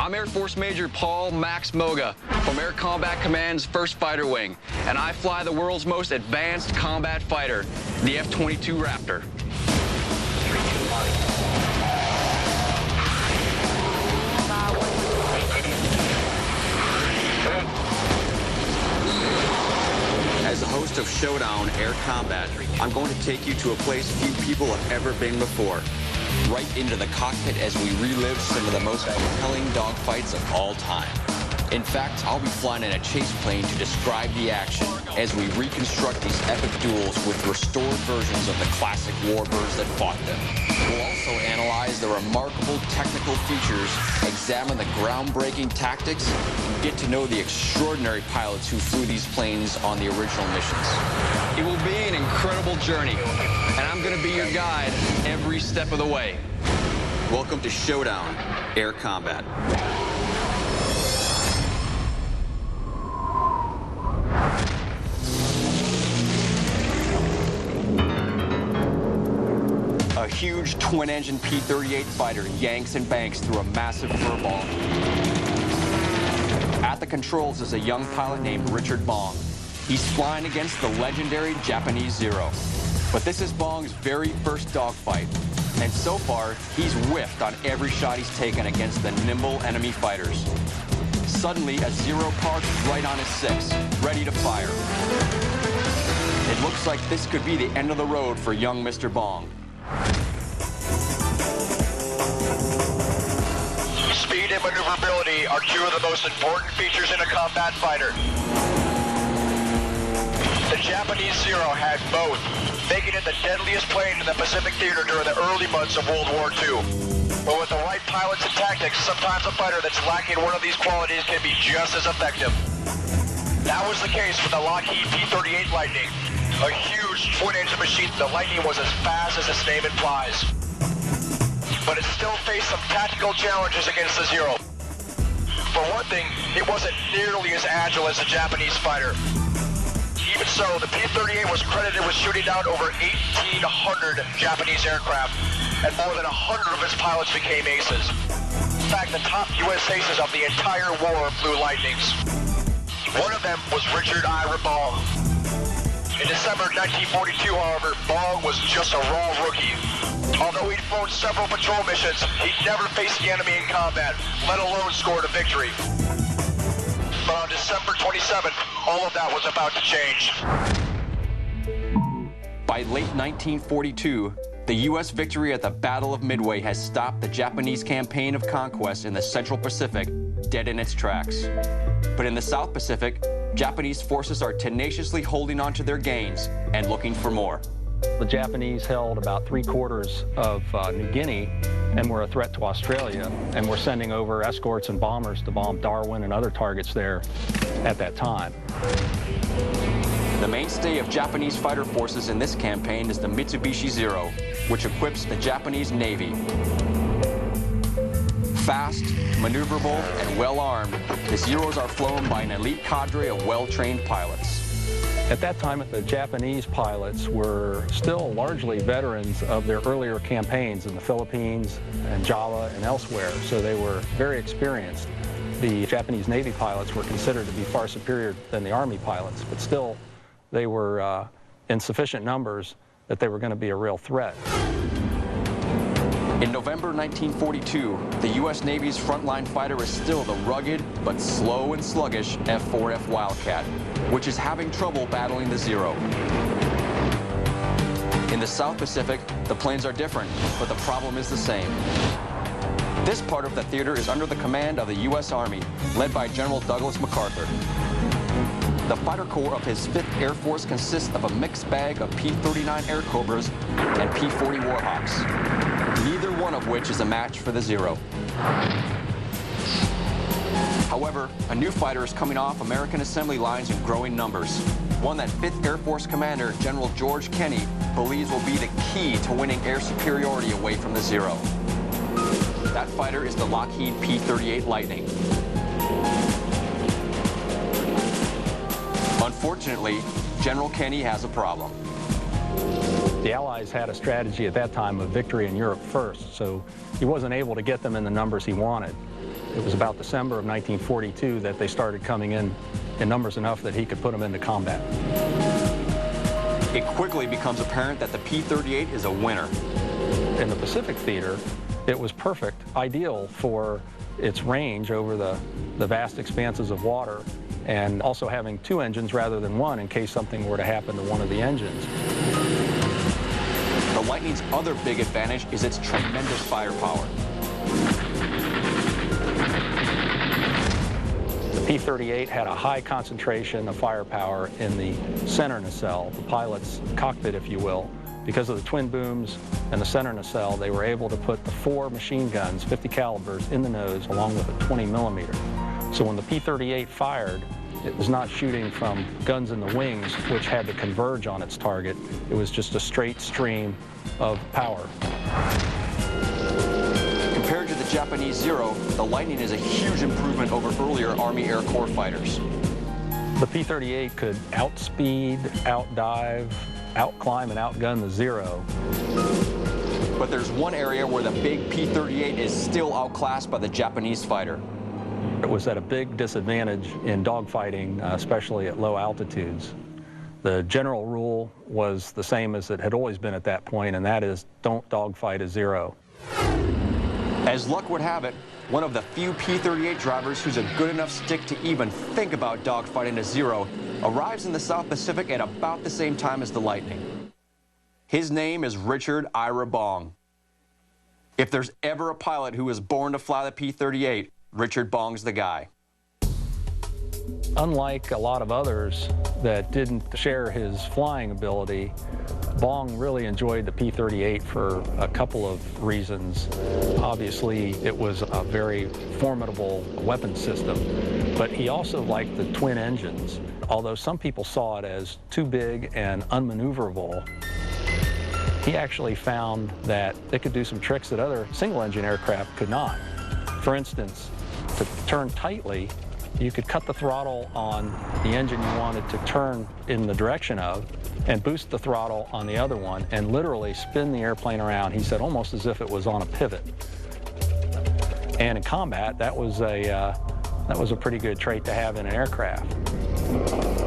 I'm Air Force Major Paul Max Moga from Air Combat Command's 1st Fighter Wing, and I fly the world's most advanced combat fighter, the F-22 Raptor. As the host of Showdown Air Combat, I'm going to take you to a place few people have ever been before. Right into the cockpit as we relive some of the most compelling dogfights of all time. In fact, I'll be flying in a chase plane to describe the action as we reconstruct these epic duels with restored versions of the classic warbirds that fought them. We'll also analyze the remarkable technical features, examine the groundbreaking tactics, and get to know the extraordinary pilots who flew these planes on the original missions. It will be an incredible journey, and I'm going to be your guide every step of the way. Welcome to Showdown Air Combat. A huge twin-engine P-38 fighter yanks and banks through a massive furball. At the controls is a young pilot named Richard Bong. He's flying against the legendary Japanese Zero. But this is Bong's very first dogfight, and so far, he's whiffed on every shot he's taken against the nimble enemy fighters. Suddenly, a Zero parks right on his 6, ready to fire. It looks like this could be the end of the road for young Mr. Bong. Speed and maneuverability are two of the most important features in a combat fighter. The Japanese Zero had both, making it the deadliest plane in the Pacific theater during the early months of World War II. But with the right pilots and tactics, sometimes a fighter that's lacking one of these qualities can be just as effective. That was the case with the Lockheed P-38 Lightning. A huge twin-engine machine, the Lightning was as fast as its name implies. But it still faced some tactical challenges against the Zero. For one thing, it wasn't nearly as agile as the Japanese fighter. Even so, the P-38 was credited with shooting down over 1,800 Japanese aircraft, and more than 100 of its pilots became aces. In fact, the top U.S. aces of the entire war flew Lightnings. One of them was Richard I. Bong. In December 1942, however, Bong was just a raw rookie. Although he'd flown several patrol missions, he'd never faced the enemy in combat, let alone scored a victory. But on December 27th, all of that was about to change. By late 1942, the U.S. victory at the Battle of Midway has stopped the Japanese campaign of conquest in the Central Pacific dead in its tracks. But in the South Pacific, Japanese forces are tenaciously holding on to their gains and looking for more. The Japanese held about 3/4 of New Guinea and were a threat to Australia, and were sending over escorts and bombers to bomb Darwin and other targets there at that time. The mainstay of Japanese fighter forces in this campaign is the Mitsubishi Zero, which equips the Japanese Navy. Fast, maneuverable, and well-armed, the Zeros are flown by an elite cadre of well-trained pilots. At that time, the Japanese pilots were still largely veterans of their earlier campaigns in the Philippines and Java and elsewhere, so they were very experienced. The Japanese Navy pilots were considered to be far superior than the Army pilots, but still they were in sufficient numbers that they were going to be a real threat. In November 1942, the U.S. Navy's frontline fighter is still the rugged but slow and sluggish F-4F Wildcat, which is having trouble battling the Zero. In the South Pacific, the planes are different, but the problem is the same. This part of the theater is under the command of the U.S. Army, led by General Douglas MacArthur. The fighter corps of his 5th Air Force consists of a mixed bag of P-39 Air Cobras and P-40 Warhawks, neither one of which is a match for the Zero. However, a new fighter is coming off American assembly lines in growing numbers, one that 5th Air Force Commander General George Kenney believes will be the key to winning air superiority away from the Zero. That fighter is the Lockheed P-38 Lightning. Unfortunately, General Kenney has a problem. The Allies had a strategy at that time of victory in Europe first, so he wasn't able to get them in the numbers he wanted. It was about December of 1942 that they started coming in numbers enough that he could put them into combat. It quickly becomes apparent that the P-38 is a winner. In the Pacific theater, it was perfect, ideal for its range over the vast expanses of water, and also having two engines rather than one in case something were to happen to one of the engines. The Lightning's other big advantage is its tremendous firepower. The P-38 had a high concentration of firepower in the center nacelle, the pilot's cockpit, if you will. Because of the twin booms and the center nacelle, they were able to put the 4 machine guns, 50 calibers, in the nose along with a 20 millimeter. So when the P-38 fired, it was not shooting from guns in the wings, which had to converge on its target. It was just a straight stream of power. Compared to the Japanese Zero, the Lightning is a huge improvement over earlier Army Air Corps fighters. The P-38 could outspeed, outdive, outclimb, and outgun the Zero. But there's one area where the big P-38 is still outclassed by the Japanese fighter. It was at a big disadvantage in dogfighting, especially at low altitudes. The general rule was the same as it had always been at that point, and that is, don't dogfight a Zero. As luck would have it, one of the few P-38 drivers who's a good enough stick to even think about dogfighting a Zero arrives in the South Pacific at about the same time as the Lightning. His name is Richard Ira Bong. If there's ever a pilot who was born to fly the P-38, Richard Bong's the guy. Unlike a lot of others that didn't share his flying ability, Bong really enjoyed the P-38 for a couple of reasons. Obviously, it was a very formidable weapon system, but he also liked the twin engines. Although some people saw it as too big and unmaneuverable, he actually found that it could do some tricks that other single-engine aircraft could not. For instance, to turn tightly, you could cut the throttle on the engine you wanted to turn in the direction of and boost the throttle on the other one and literally spin the airplane around, he said, almost as if it was on a pivot. And in combat, that was a pretty good trait to have in an aircraft.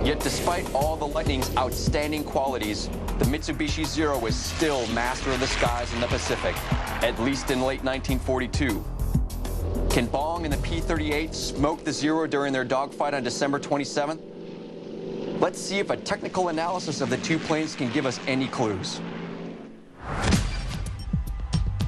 Yet despite all the Lightning's outstanding qualities, the Mitsubishi Zero is still master of the skies in the Pacific, at least in late 1942. Can Bong and the P-38 smoke the Zero during their dogfight on December 27th? Let's see if a technical analysis of the two planes can give us any clues.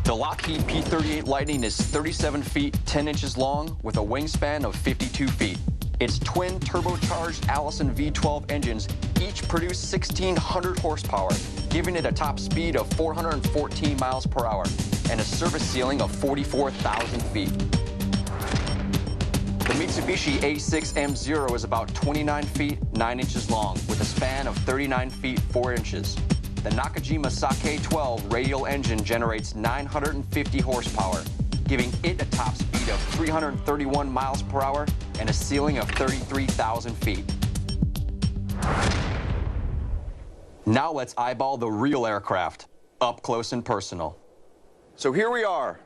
The Lockheed P-38 Lightning is 37 feet 10 inches long with a wingspan of 52 feet. Its twin turbocharged Allison V12 engines each produce 1,600 horsepower, giving it a top speed of 414 miles per hour and a service ceiling of 44,000 feet. The Mitsubishi A6M Zero is about 29 feet 9 inches long with a span of 39 feet 4 inches. The Nakajima Sake 12 radial engine generates 950 horsepower, giving it a top speed of 331 miles per hour and a ceiling of 33,000 feet. Now let's eyeball the real aircraft, up close and personal. So here we are,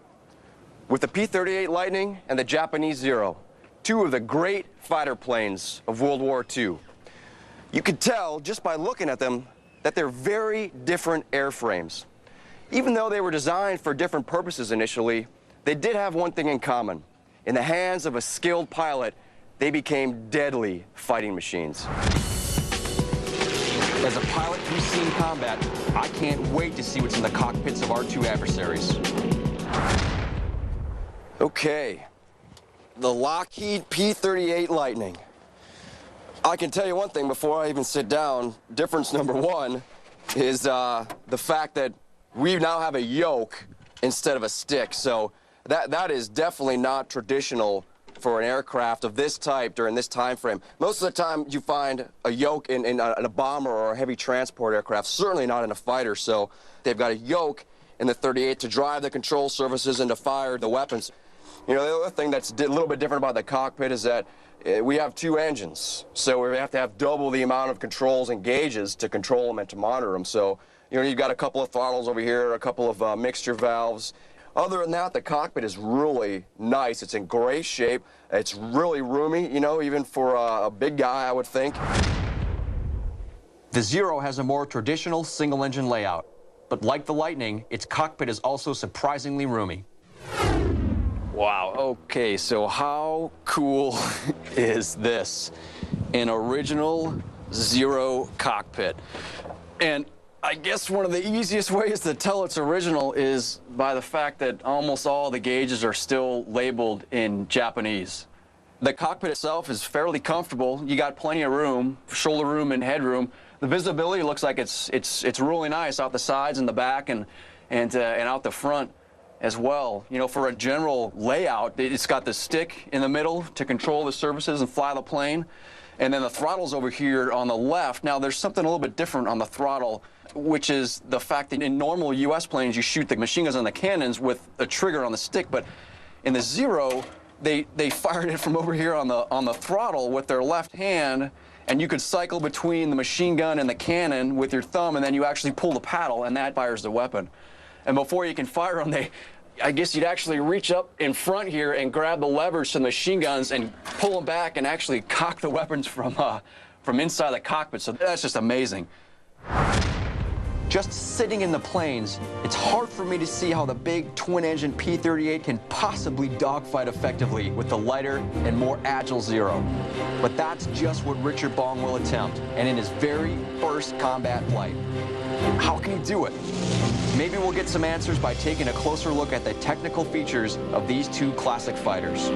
with the P-38 Lightning and the Japanese Zero, two of the great fighter planes of World War II. You could tell just by looking at them that they're very different airframes. Even though they were designed for different purposes initially, they did have one thing in common. In the hands of a skilled pilot, they became deadly fighting machines. As a pilot who's seen combat, I can't wait to see what's in the cockpits of our two adversaries. Okay, the Lockheed P-38 Lightning. I can tell you one thing before I even sit down. Difference number one is the fact that we now have a yoke instead of a stick. So that is definitely not traditional for an aircraft of this type during this time frame. Most of the time you find a yoke in a bomber or a heavy transport aircraft, certainly not in a fighter. So they've got a yoke in the 38 to drive the control surfaces and to fire the weapons. You know, the other thing that's a little bit different about the cockpit is that we have two engines, so we have to have double the amount of controls and gauges to control them and to monitor them. So, you know, you've got a couple of throttles over here, a couple of mixture valves. Other than that, the cockpit is really nice. It's in great shape. It's really roomy, you know, even for a big guy, I would think. The Zero has a more traditional single-engine layout, but like the Lightning, its cockpit is also surprisingly roomy. Wow, okay, so how cool is this? An original Zero cockpit. And I guess one of the easiest ways to tell it's original is by the fact that almost all the gauges are still labeled in Japanese. The cockpit itself is fairly comfortable. You got plenty of room, shoulder room and headroom. The visibility looks like it's really nice out the sides and the back and out the front as well. You know, for a general layout, it's got the stick in the middle to control the surfaces and fly the plane. And then the throttle's over here on the left. Now, there's something a little bit different on the throttle, which is the fact that in normal U.S. planes, you shoot the machine guns and the cannons with a trigger on the stick. But in the Zero, they fired it from over here on the throttle with their left hand, and you could cycle between the machine gun and the cannon with your thumb, and then you actually pull the paddle, and that fires the weapon. And before you can fire them, I guess you'd actually reach up in front here and grab the levers to the machine guns and pull them back and actually cock the weapons from inside the cockpit. So that's just amazing. Just sitting in the planes, it's hard for me to see how the big twin-engine P-38 can possibly dogfight effectively with the lighter and more agile Zero. But that's just what Richard Bong will attempt, and in his very first combat flight. How can he do it? Maybe we'll get some answers by taking a closer look at the technical features of these two classic fighters.